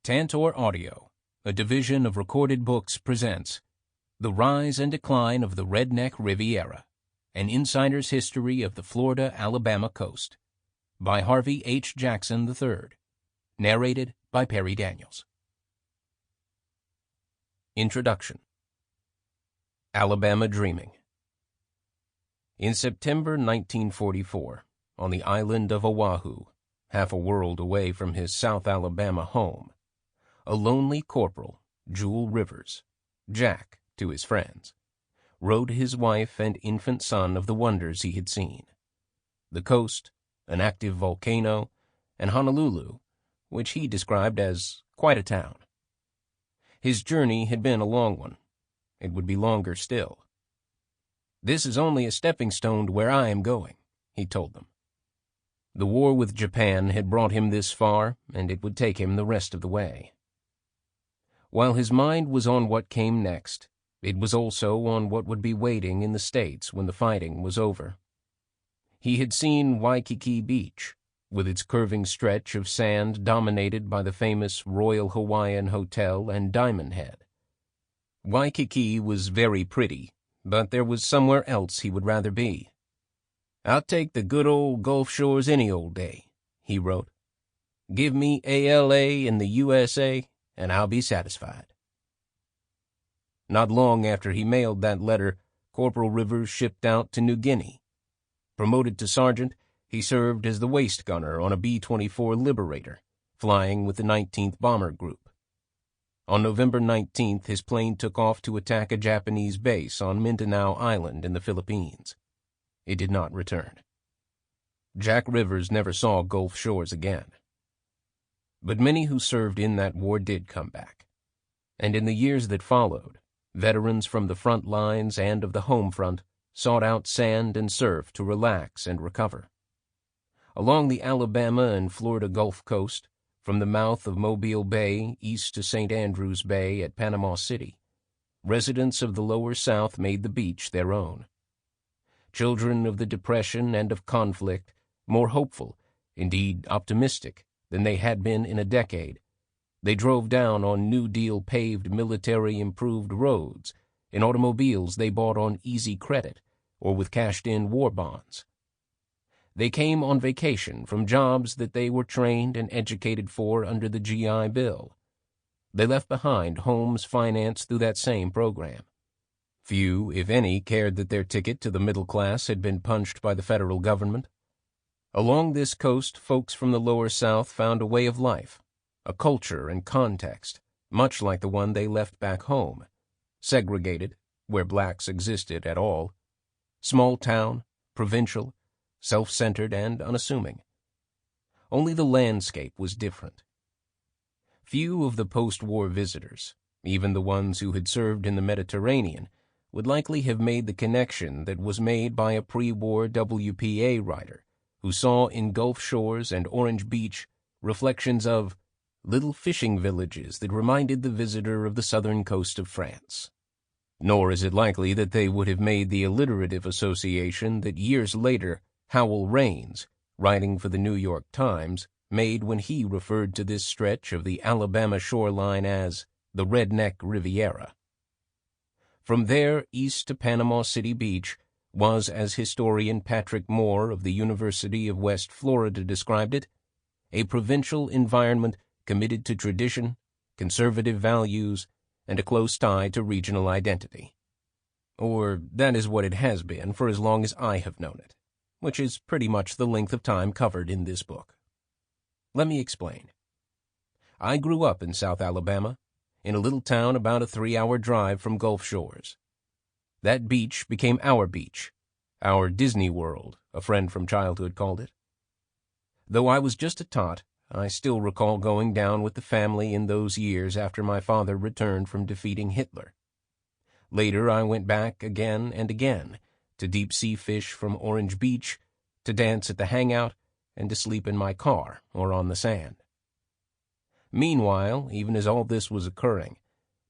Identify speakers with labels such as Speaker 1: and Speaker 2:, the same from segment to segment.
Speaker 1: Tantor Audio, a division of Recorded Books, presents The Rise and Decline of the Redneck Riviera, An Insider's History of the Florida-Alabama Coast, by Harvey H. Jackson III, narrated by Perry Daniels. Introduction. Alabama Dreaming. In September 1944, on the island of Oahu, half a world away from his South Alabama home, a lonely corporal, Jewel Rivers, Jack to his friends, wrote his wife and infant son of the wonders he had seen: the coast, an active volcano, and Honolulu, which he described as quite a town. His journey had been a long one. It would be longer still. "This is only a stepping stone to where I am going," he told them. The war with Japan had brought him this far, and it would take him the rest of the way. While his mind was on what came next, it was also on what would be waiting in the States when the fighting was over. He had seen Waikiki Beach, with its curving stretch of sand dominated by the famous Royal Hawaiian Hotel and Diamond Head. Waikiki was very pretty, but there was somewhere else he would rather be. "I'll take the good old Gulf Shores any old day," he wrote. "Give me ALA in the USA, and I'll be satisfied." Not long after he mailed that letter, Corporal Rivers shipped out to New Guinea. Promoted to sergeant, he served as the waist gunner on a B-24 Liberator, flying with the 19th Bomber Group. On November 19th, his plane took off to attack a Japanese base on Mindanao Island in the Philippines. It did not return. Jack Rivers never saw Gulf Shores again. But many who served in that war did come back. And in the years that followed, veterans from the front lines and of the home front sought out sand and surf to relax and recover. Along the Alabama and Florida Gulf Coast, from the mouth of Mobile Bay east to St. Andrews Bay at Panama City, residents of the Lower South made the beach their own. Children of the Depression and of conflict, more hopeful, indeed optimistic, than they had been in a decade, they drove down on New Deal paved military-improved roads in automobiles they bought on easy credit or with cashed-in war bonds. They came on vacation from jobs that they were trained and educated for under the GI Bill. They left behind homes financed through that same program. Few, if any, cared that their ticket to the middle class had been punched by the federal government. Along this coast, folks from the Lower South found a way of life, a culture and context, much like the one they left back home, segregated, where blacks existed at all, small town, provincial, self-centered and unassuming. Only the landscape was different. Few of the post-war visitors, even the ones who had served in the Mediterranean, would likely have made the connection that was made by a pre-war WPA writer who saw in Gulf Shores and Orange Beach reflections of little fishing villages that reminded the visitor of the southern coast of France. Nor is it likely that they would have made the alliterative association that years later Howell Raines, writing for the New York Times, made when he referred to this stretch of the Alabama shoreline as the Redneck Riviera. From there east to Panama City Beach was, as historian Patrick Moore of the University of West Florida described it, a provincial environment committed to tradition, conservative values, and a close tie to regional identity. Or that is what it has been for as long as I have known it, which is pretty much the length of time covered in this book. Let me explain. I grew up in South Alabama, in a little town about a 3-hour drive from Gulf Shores. That beach became our beach, our Disney World, a friend from childhood called it. Though I was just a tot, I still recall going down with the family in those years after my father returned from defeating Hitler. Later I went back again and again, to deep-sea fish from Orange Beach, to dance at the hangout, and to sleep in my car or on the sand. Meanwhile, even as all this was occurring,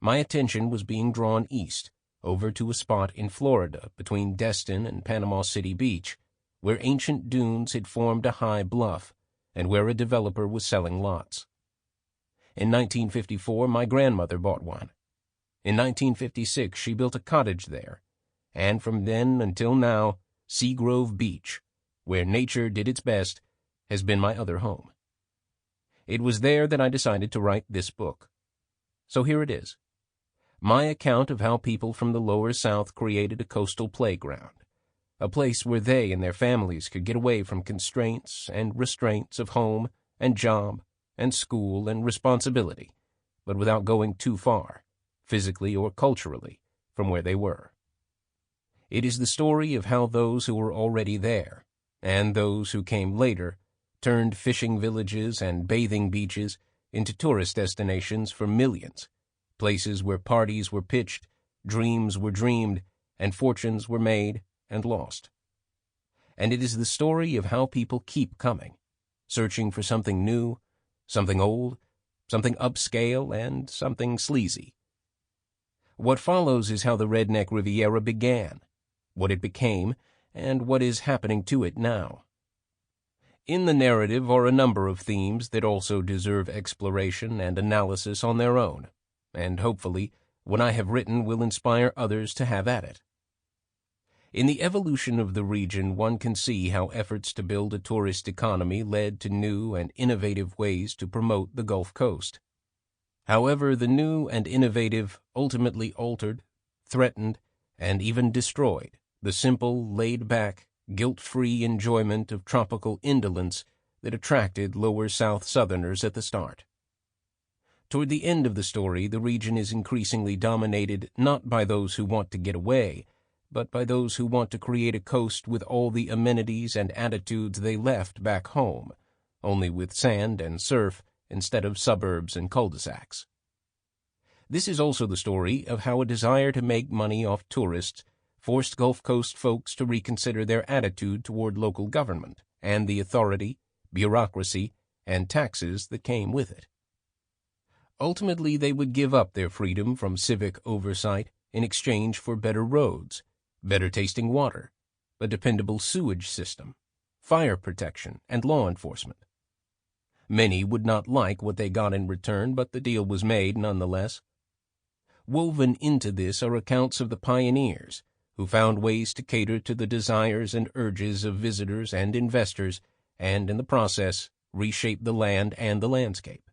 Speaker 1: my attention was being drawn east, over to a spot in Florida between Destin and Panama City Beach, where ancient dunes had formed a high bluff, and where a developer was selling lots. In 1954, my grandmother bought one. In 1956, she built a cottage there, and from then until now, Seagrove Beach, where nature did its best, has been my other home. It was there that I decided to write this book. So here it is. My account of how people from the Lower South created a coastal playground, a place where they and their families could get away from constraints and restraints of home and job and school and responsibility, but without going too far, physically or culturally, from where they were. It is the story of how those who were already there, and those who came later, turned fishing villages and bathing beaches into tourist destinations for millions, places where parties were pitched, dreams were dreamed, and fortunes were made and lost. And it is the story of how people keep coming, searching for something new, something old, something upscale, and something sleazy. What follows is how the Redneck Riviera began, what it became, and what is happening to it now. In the narrative are a number of themes that also deserve exploration and analysis on their own, and hopefully, what I have written will inspire others to have at it. In the evolution of the region, one can see how efforts to build a tourist economy led to new and innovative ways to promote the Gulf Coast. However, the new and innovative ultimately altered, threatened, and even destroyed the simple, laid-back, guilt-free enjoyment of tropical indolence that attracted Lower South Southerners at the start. Toward the end of the story, the region is increasingly dominated not by those who want to get away, but by those who want to create a coast with all the amenities and attitudes they left back home, only with sand and surf instead of suburbs and cul-de-sacs. This is also the story of how a desire to make money off tourists forced Gulf Coast folks to reconsider their attitude toward local government and the authority, bureaucracy, and taxes that came with it. Ultimately, they would give up their freedom from civic oversight in exchange for better roads, better-tasting water, a dependable sewage system, fire protection, and law enforcement. Many would not like what they got in return, but the deal was made nonetheless. Woven into this are accounts of the pioneers who found ways to cater to the desires and urges of visitors and investors, and in the process reshape the land and the landscape.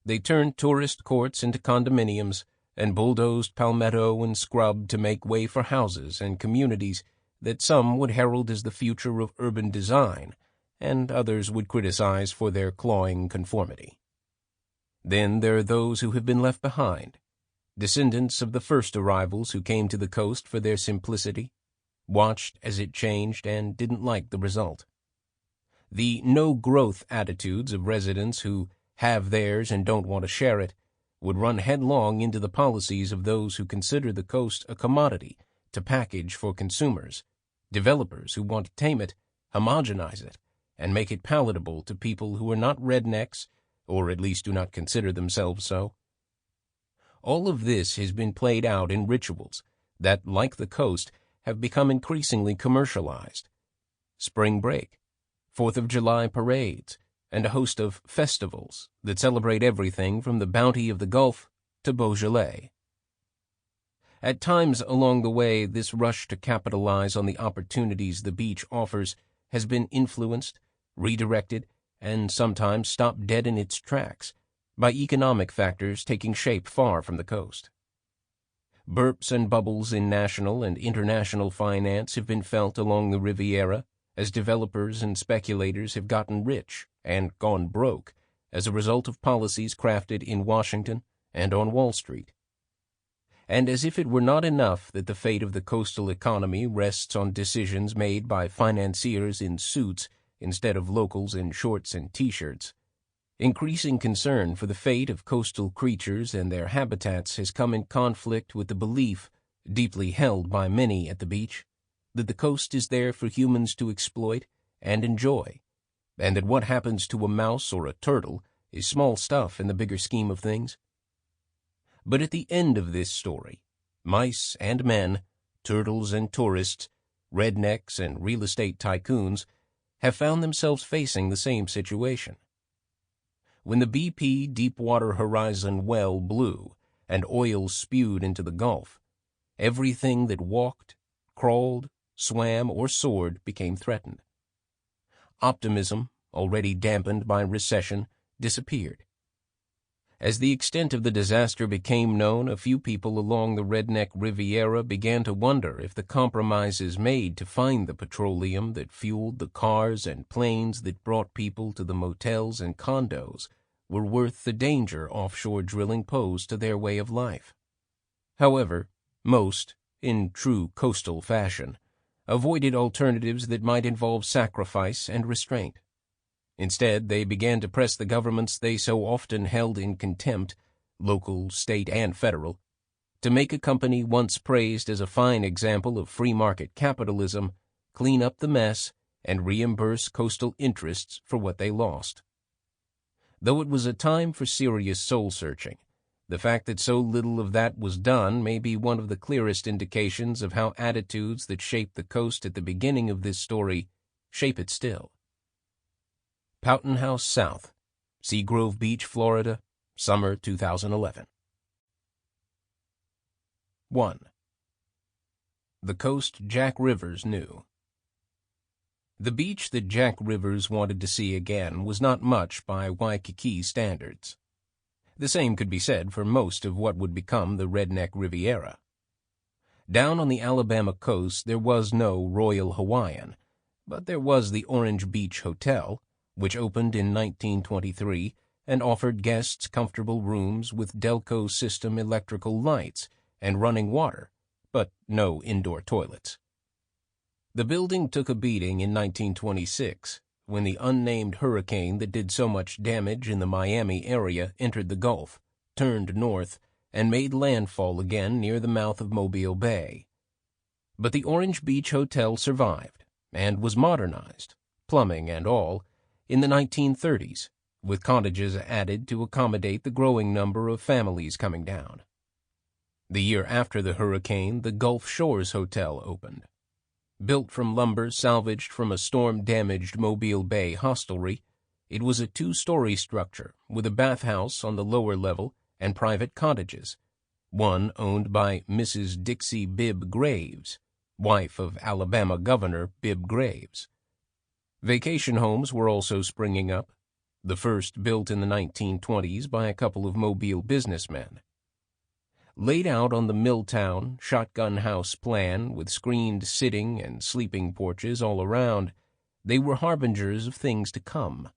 Speaker 1: They turned tourist courts into condominiums and bulldozed palmetto and scrub to make way for houses and communities that some would herald as the future of urban design, and others would criticize for their clawing conformity. Then there are those who have been left behind, descendants of the first arrivals who came to the coast for their simplicity, watched as it changed, and didn't like the result. The no-growth attitudes of residents who have theirs and don't want to share it would run headlong into the policies of those who consider the coast a commodity to package for consumers, developers who want to tame it, homogenize it, and make it palatable to people who are not rednecks, or at least do not consider themselves so. All of this has been played out in rituals that, like the coast, have become increasingly commercialized. Spring break, 4th of July parades, and a host of festivals that celebrate everything from the bounty of the Gulf to Beaujolais. At times along the way, this rush to capitalize on the opportunities the beach offers has been influenced, redirected, and sometimes stopped dead in its tracks by economic factors taking shape far from the coast. Burps and bubbles in national and international finance have been felt along the Riviera as developers and speculators have gotten rich and gone broke as a result of policies crafted in Washington and on Wall Street. And as if it were not enough that the fate of the coastal economy rests on decisions made by financiers in suits instead of locals in shorts and T-shirts, increasing concern for the fate of coastal creatures and their habitats has come in conflict with the belief, deeply held by many at the beach, that the coast is there for humans to exploit and enjoy, and that what happens to a mouse or a turtle is small stuff in the bigger scheme of things. But at the end of this story, mice and men, turtles and tourists, rednecks and real estate tycoons have found themselves facing the same situation. When the BP Deepwater Horizon well blew and oil spewed into the Gulf, everything that walked, crawled, swam, or soared became threatened. Optimism, already dampened by recession, disappeared. As the extent of the disaster became known, a few people along the Redneck Riviera began to wonder if the compromises made to find the petroleum that fueled the cars and planes that brought people to the motels and condos were worth the danger offshore drilling posed to their way of life. However, most, in true coastal fashion, avoided alternatives that might involve sacrifice and restraint. Instead, they began to press the governments they so often held in contempt, local, state, and federal, to make a company once praised as a fine example of free market capitalism clean up the mess and reimburse coastal interests for what they lost. Though it was a time for serious soul-searching, the fact that so little of that was done may be one of the clearest indications of how attitudes that shaped the coast at the beginning of this story shape it still. Poughton House South, Seagrove Beach, Florida, summer 2011. 1. The coast Jack Rivers knew. The beach that Jack Rivers wanted to see again was not much by Waikiki standards. The same could be said for most of what would become the Redneck Riviera. Down on the Alabama coast there was no Royal Hawaiian, but there was the Orange Beach Hotel, which opened in 1923 and offered guests comfortable rooms with Delco system electrical lights and running water, but no indoor toilets. The building took a beating in 1926 when the unnamed hurricane that did so much damage in the Miami area entered the Gulf, turned north, and made landfall again near the mouth of Mobile Bay. But the Orange Beach Hotel survived and was modernized, plumbing and all, in the 1930s, with cottages added to accommodate the growing number of families coming down. The year after the hurricane, the Gulf Shores Hotel opened. Built from lumber salvaged from a storm-damaged Mobile Bay hostelry, it was a two-story structure with a bathhouse on the lower level and private cottages, one owned by Mrs. Dixie Bibb Graves, wife of Alabama Governor Bibb Graves. Vacation homes were also springing up, the first built in the 1920s by a couple of Mobile businessmen. Laid out on the Milltown shotgun house plan with screened sitting and sleeping porches all around, they were harbingers of things to come.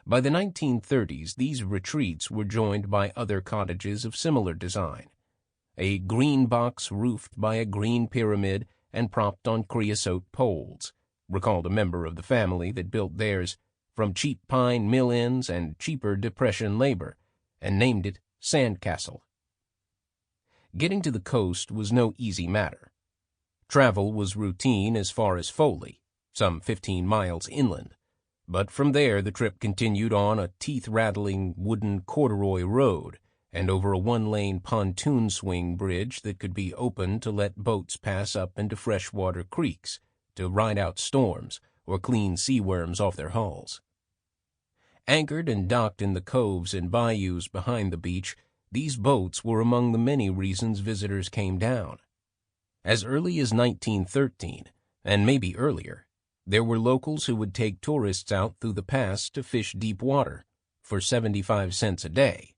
Speaker 1: By the 1930s, these retreats were joined by other cottages of similar design, a green box roofed by a green pyramid and propped on creosote poles, recalled a member of the family that built theirs from cheap pine mill ends and cheaper Depression labor, and named it Sandcastle. Getting to the coast was no easy matter. Travel was routine as far as Foley, some 15 miles inland, but from there the trip continued on a teeth-rattling wooden corduroy road and over a one-lane pontoon swing bridge that could be opened to let boats pass up into freshwater creeks to ride out storms or clean sea worms off their hulls. Anchored and docked in the coves and bayous behind the beach, these boats were among the many reasons visitors came down. As early as 1913, and maybe earlier, there were locals who would take tourists out through the pass to fish deep water for 75 cents a day.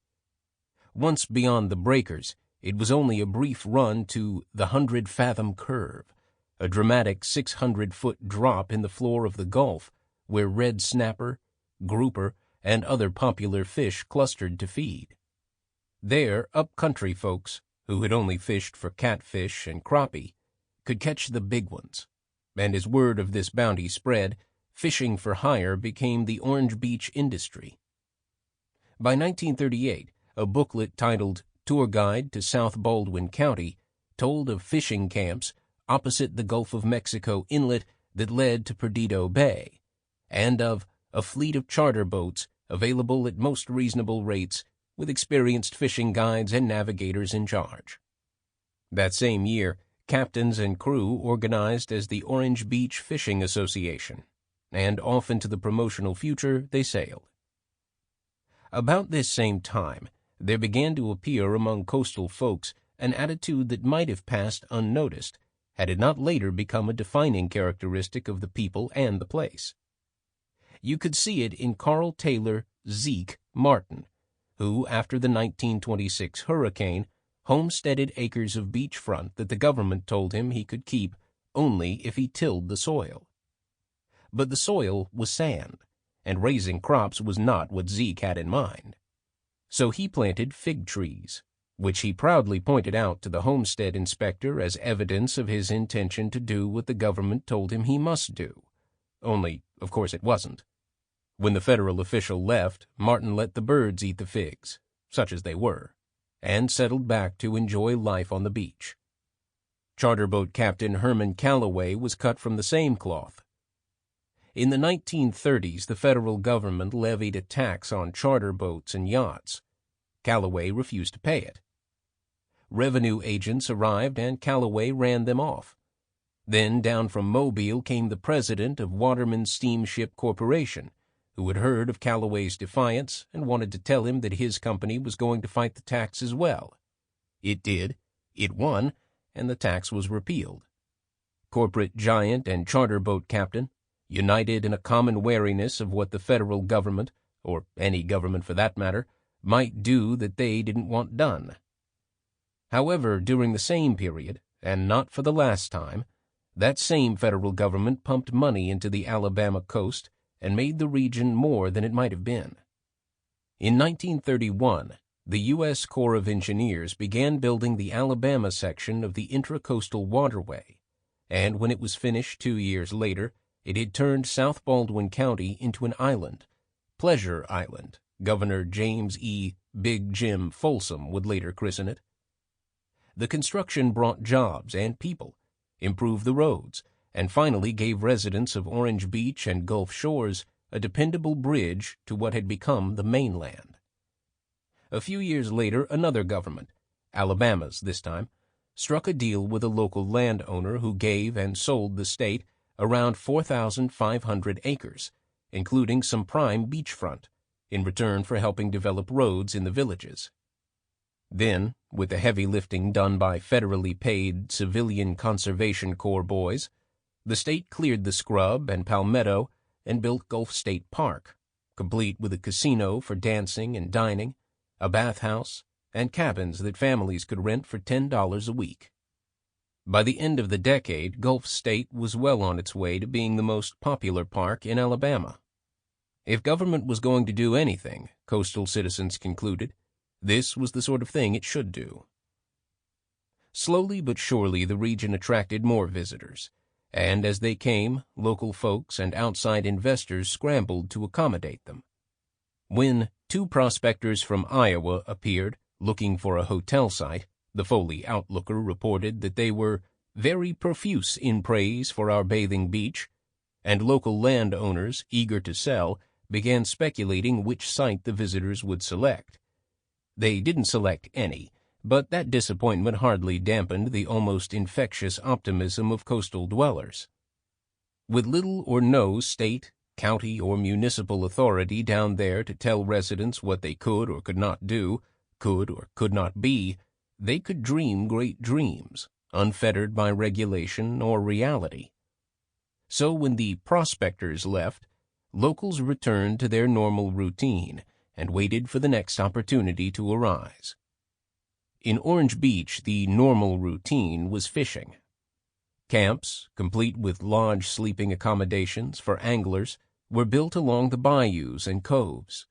Speaker 1: Once beyond the breakers, it was only a brief run to the 100-fathom curve, a dramatic 600-foot drop in the floor of the Gulf where red snapper, grouper, and other popular fish clustered to feed. There, up-country folks, who had only fished for catfish and crappie, could catch the big ones, and as word of this bounty spread, fishing for hire became the Orange Beach industry. By 1938, a booklet titled Tour Guide to South Baldwin County told of fishing camps opposite the Gulf of Mexico inlet that led to Perdido Bay, and of a fleet of charter boats available at most reasonable rates with experienced fishing guides and navigators in charge. That same year, captains and crew organized as the Orange Beach Fishing Association, and off into the promotional future they sailed. About this same time, there began to appear among coastal folks an attitude that might have passed unnoticed had it not later become a defining characteristic of the people and the place. You could see it in Carl Taylor Zeke Martin, who, after the 1926 hurricane, homesteaded acres of beachfront that the government told him he could keep only if he tilled the soil. But the soil was sand, and raising crops was not what Zeke had in mind. So he planted fig trees, which he proudly pointed out to the homestead inspector as evidence of his intention to do what the government told him he must do. Only, of course, it wasn't. When the federal official left, Martin let the birds eat the figs, such as they were, and settled back to enjoy life on the beach. Charter boat captain Herman Calloway was cut from the same cloth. In the 1930s, the federal government levied a tax on charter boats and yachts. Calloway refused to pay it. Revenue agents arrived and Calloway ran them off. Then down from Mobile came the president of Waterman Steamship Corporation, who had heard of Calloway's defiance and wanted to tell him that his company was going to fight the tax as well. It did, it won, and the tax was repealed. Corporate giant and charter boat captain, united in a common wariness of what the federal government, or any government for that matter, might do that they didn't want done. However, during the same period, and not for the last time, that same federal government pumped money into the Alabama coast and made the region more than it might have been. In 1931, the U.S. Corps of Engineers began building the Alabama section of the Intracoastal Waterway, and when it was finished 2 years later, it had turned South Baldwin County into an island, Pleasure Island. Governor James E. Big Jim Folsom would later christen it. The construction brought jobs and people, improved the roads, and finally gave residents of Orange Beach and Gulf Shores a dependable bridge to what had become the mainland. A few years later, another government, Alabama's this time, struck a deal with a local landowner who gave and sold the state around 4,500 acres, including some prime beachfront, in return for helping develop roads in the villages. Then, with the heavy lifting done by federally paid Civilian Conservation Corps boys, the state cleared the scrub and palmetto and built Gulf State Park, complete with a casino for dancing and dining, a bathhouse, and cabins that families could rent for $10 a week. By the end of the decade, Gulf State was well on its way to being the most popular park in Alabama. If government was going to do anything, coastal citizens concluded, this was the sort of thing it should do. Slowly but surely the region attracted more visitors, and as they came, local folks and outside investors scrambled to accommodate them. When 2 prospectors from Iowa appeared, looking for a hotel site, the Foley Outlooker reported that they were very profuse in praise for our bathing beach, and local landowners, eager to sell, began speculating which site the visitors would select. They didn't select any, but that disappointment hardly dampened the almost infectious optimism of coastal dwellers. With little or no state, county, or municipal authority down there to tell residents what they could or could not do, could or could not be, they could dream great dreams, unfettered by regulation or reality. So when the prospectors left, locals returned to their normal routine and waited for the next opportunity to arise. In Orange Beach, the normal routine was fishing. Camps, complete with lodge sleeping accommodations for anglers, were built along the bayous and coves.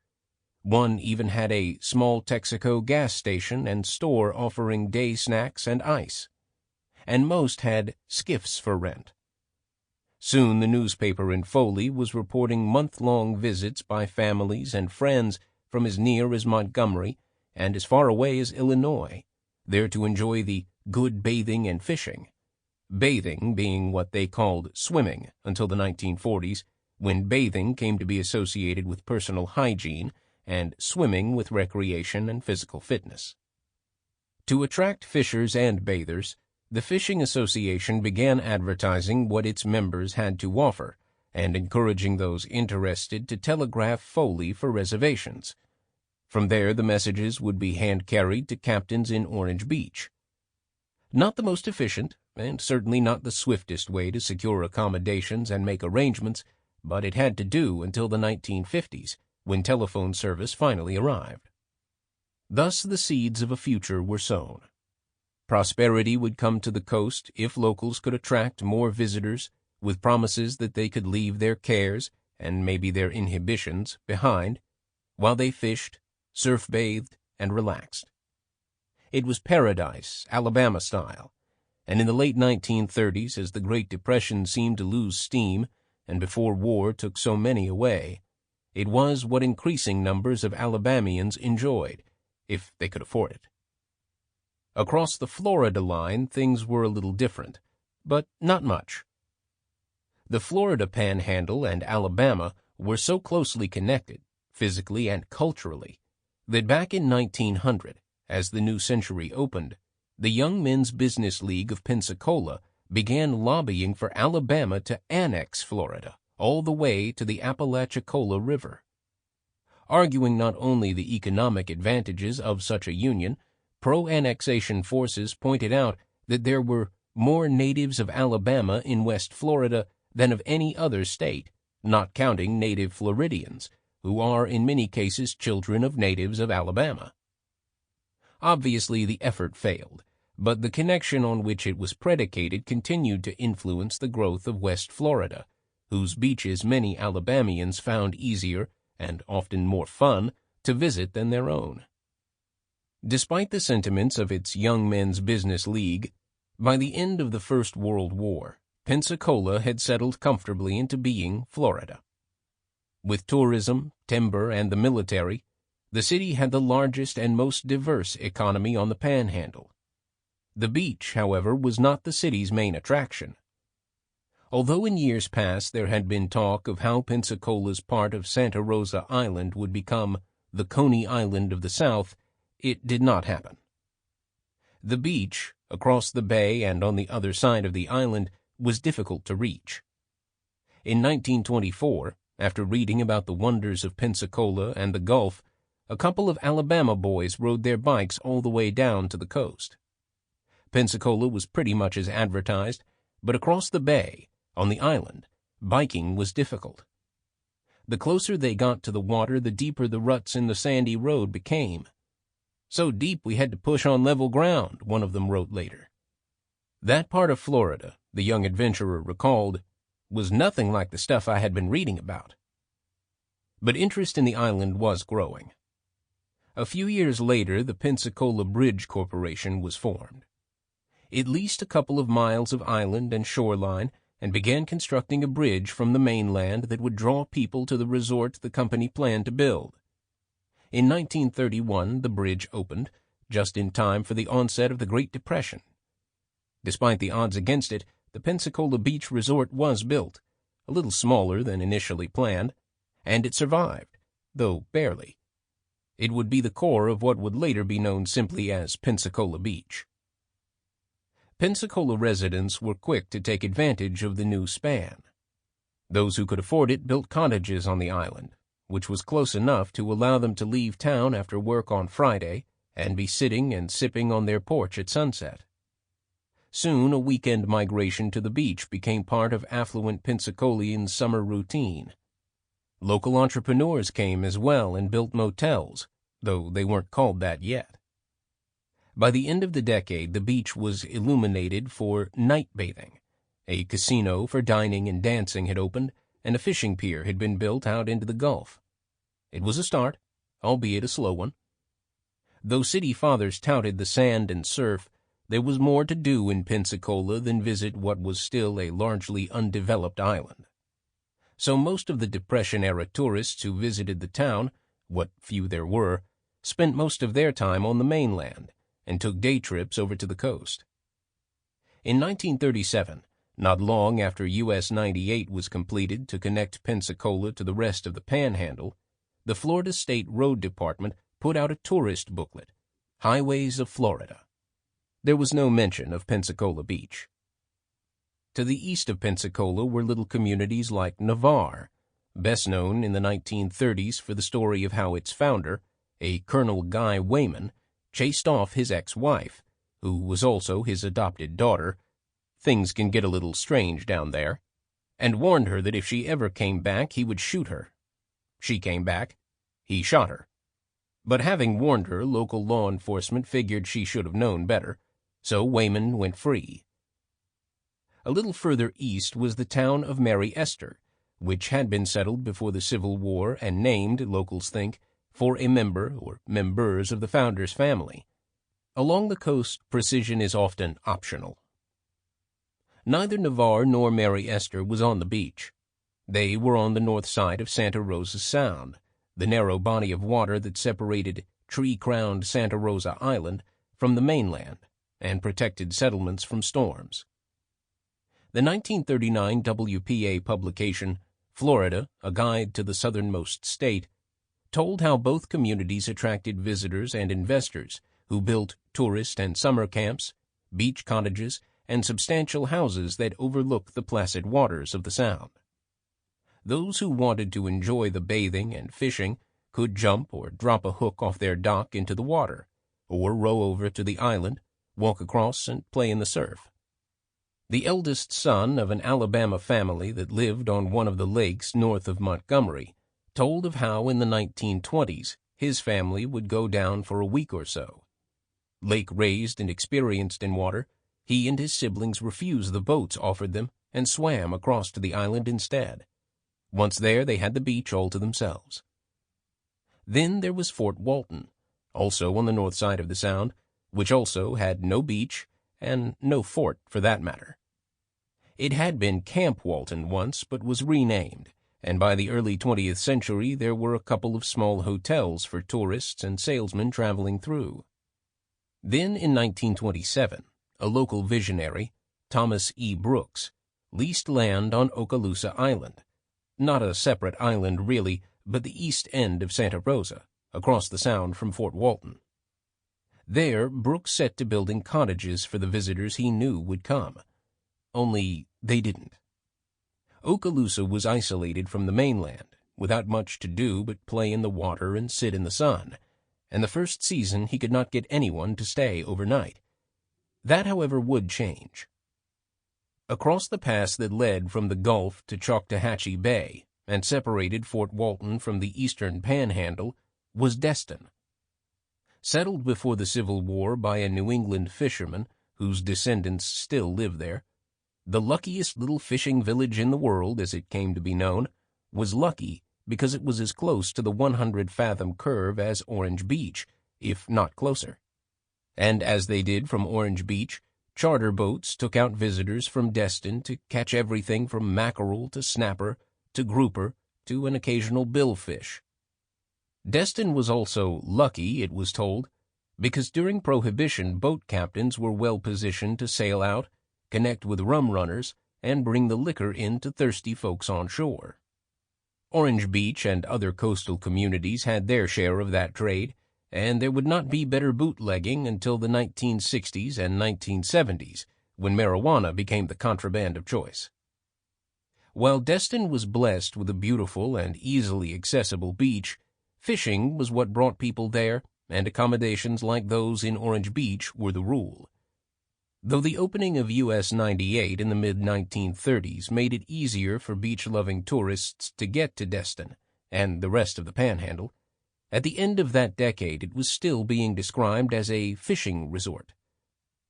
Speaker 1: One even had a small Texaco gas station and store offering day snacks and ice. And most had skiffs for rent. Soon the newspaper in Foley was reporting month-long visits by families and friends from as near as Montgomery and as far away as Illinois, there to enjoy the good bathing and fishing. Bathing being what they called swimming until the 1940s, when bathing came to be associated with personal hygiene and swimming with recreation and physical fitness. To attract fishers and bathers, the Fishing Association began advertising what its members had to offer and encouraging those interested to telegraph Foley for reservations. From there, the messages would be hand-carried to captains in Orange Beach. Not the most efficient, and certainly not the swiftest way to secure accommodations and make arrangements, but it had to do until the 1950s, when telephone service finally arrived. Thus the seeds of a future were sown. Prosperity would come to the coast if locals could attract more visitors, with promises that they could leave their cares, and maybe their inhibitions, behind, while they fished, surf-bathed, and relaxed. It was paradise, Alabama style, and in the late 1930s, as the Great Depression seemed to lose steam, and before war took so many away, it was what increasing numbers of Alabamians enjoyed, if they could afford it. Across the Florida line, things were a little different, but not much. The Florida Panhandle and Alabama were so closely connected, physically and culturally, that back in 1900, as the new century opened, the Young Men's Business League of Pensacola began lobbying for Alabama to annex Florida all the way to the Apalachicola River. Arguing not only the economic advantages of such a union, pro-annexation forces pointed out that there were more natives of Alabama in West Florida than of any other state, not counting native Floridians, who are in many cases children of natives of Alabama. Obviously, the effort failed, but the connection on which it was predicated continued to influence the growth of West Florida, whose beaches many Alabamians found easier and often more fun to visit than their own. Despite the sentiments of its Young Men's Business League, by the end of the First World War, Pensacola had settled comfortably into being Florida. With tourism, timber, and the military, the city had the largest and most diverse economy on the Panhandle. The beach, however, was not the city's main attraction. Although in years past there had been talk of how Pensacola's part of Santa Rosa Island would become the Coney Island of the South, it did not happen. The beach, across the bay and on the other side of the island, was difficult to reach. In 1924, after reading about the wonders of Pensacola and the Gulf, a couple of Alabama boys rode their bikes all the way down to the coast. Pensacola was pretty much as advertised, but across the bay, on the island, biking was difficult. The closer they got to the water, the deeper the ruts in the sandy road became. "So deep we had to push on level ground," one of them wrote later. That part of Florida, the young adventurer recalled, was nothing like the stuff I had been reading about. But interest in the island was growing. A few years later, the Pensacola Bridge Corporation was formed. It leased a couple of miles of island and shoreline and began constructing a bridge from the mainland that would draw people to the resort the company planned to build. In 1931, the bridge opened, just in time for the onset of the Great Depression. Despite the odds against it, the Pensacola Beach Resort was built, a little smaller than initially planned, and it survived, though barely. It would be the core of what would later be known simply as Pensacola Beach. Pensacola residents were quick to take advantage of the new span. Those who could afford it built cottages on the island, which was close enough to allow them to leave town after work on Friday and be sitting and sipping on their porch at sunset. Soon a weekend migration to the beach became part of affluent Pensacolians' summer routine. Local entrepreneurs came as well and built motels, though they weren't called that yet. By the end of the decade, the beach was illuminated for night bathing. A casino for dining and dancing had opened, and a fishing pier had been built out into the Gulf. It was a start, albeit a slow one. Though city fathers touted the sand and surf, there was more to do in Pensacola than visit what was still a largely undeveloped island. So most of the Depression-era tourists who visited the town, what few there were, spent most of their time on the mainland and took day trips over to the coast. In 1937, not long after US 98 was completed to connect Pensacola to the rest of the Panhandle, the Florida State Road Department put out a tourist booklet, Highways of Florida. There was no mention of Pensacola Beach. To the east of Pensacola were little communities like Navarre, best known in the 1930s for the story of how its founder, a Colonel Guy Wayman, chased off his ex-wife, who was also his adopted daughter — things can get a little strange down there — and warned her that if she ever came back, he would shoot her. She came back. He shot her. But having warned her, local law enforcement figured she should have known better, so Wayman went free. A little further east was the town of Mary Esther, which had been settled before the Civil War and named, locals think, for a member or members of the founder's family. Along the coast, precision is often optional. Neither Navarre nor Mary Esther was on the beach. They were on the north side of Santa Rosa Sound, the narrow body of water that separated tree-crowned Santa Rosa Island from the mainland and protected settlements from storms. The 1939 WPA publication, Florida, A Guide to the Southernmost State, told how both communities attracted visitors and investors who built tourist and summer camps, beach cottages, and substantial houses that overlook the placid waters of the Sound. Those who wanted to enjoy the bathing and fishing could jump or drop a hook off their dock into the water, or row over to the island, walk across, and play in the surf. The eldest son of an Alabama family that lived on one of the lakes north of Montgomery told of how in the 1920s his family would go down for a week or so. Lake-raised and experienced in water, he and his siblings refused the boats offered them and swam across to the island instead. Once there, they had the beach all to themselves. Then there was Fort Walton, also on the north side of the Sound, which also had no beach and no fort for that matter. It had been Camp Walton once, but was renamed, and by the early 20th century there were a couple of small hotels for tourists and salesmen traveling through. Then in 1927, a local visionary, Thomas E. Brooks, leased land on Okaloosa Island, not a separate island really, but the east end of Santa Rosa, across the Sound from Fort Walton. There, Brooks set to building cottages for the visitors he knew would come. Only they didn't. Okaloosa was isolated from the mainland, without much to do but play in the water and sit in the sun, and the first season he could not get anyone to stay overnight. That, however, would change. Across the pass that led from the Gulf to Choctawhatchee Bay and separated Fort Walton from the eastern panhandle was Destin. Settled before the Civil War by a New England fisherman whose descendants still live there, the luckiest little fishing village in the world, as it came to be known, was lucky because it was as close to the 100-fathom curve as Orange Beach, if not closer. And as they did from Orange Beach, charter boats took out visitors from Destin to catch everything from mackerel to snapper to grouper to an occasional billfish. Destin was also lucky, it was told, because during Prohibition boat captains were well positioned to sail out, connect with rum runners, and bring the liquor in to thirsty folks on shore. Orange Beach and other coastal communities had their share of that trade, and there would not be better bootlegging until the 1960s and 1970s, when marijuana became the contraband of choice. While Destin was blessed with a beautiful and easily accessible beach, fishing was what brought people there, and accommodations like those in Orange Beach were the rule. Though the opening of US 98 in the mid-1930s made it easier for beach-loving tourists to get to Destin and the rest of the Panhandle, at the end of that decade it was still being described as a fishing resort.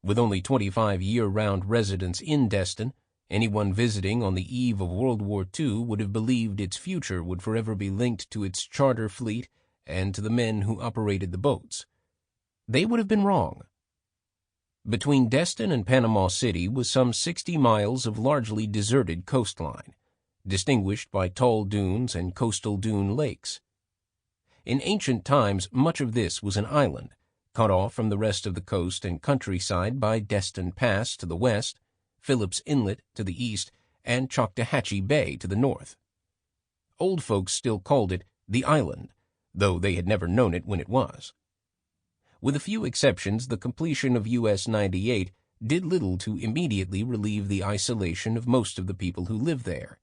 Speaker 1: With only 25 year-round residents in Destin, anyone visiting on the eve of World War II would have believed its future would forever be linked to its charter fleet and to the men who operated the boats. They would have been wrong. Between Destin and Panama City was some 60 miles of largely deserted coastline, distinguished by tall dunes and coastal dune lakes. In ancient times, much of this was an island, cut off from the rest of the coast and countryside by Destin Pass to the west, Phillips Inlet to the east, and Choctawhatchee Bay to the north. Old folks still called it the island, though they had never known it when it was. With a few exceptions, the completion of US 98 did little to immediately relieve the isolation of most of the people who lived there.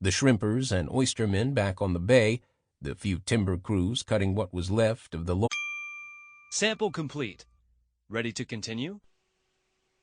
Speaker 1: The shrimpers and oystermen back on the bay the few timber crews cutting what was left of the
Speaker 2: Sample complete. Ready to continue?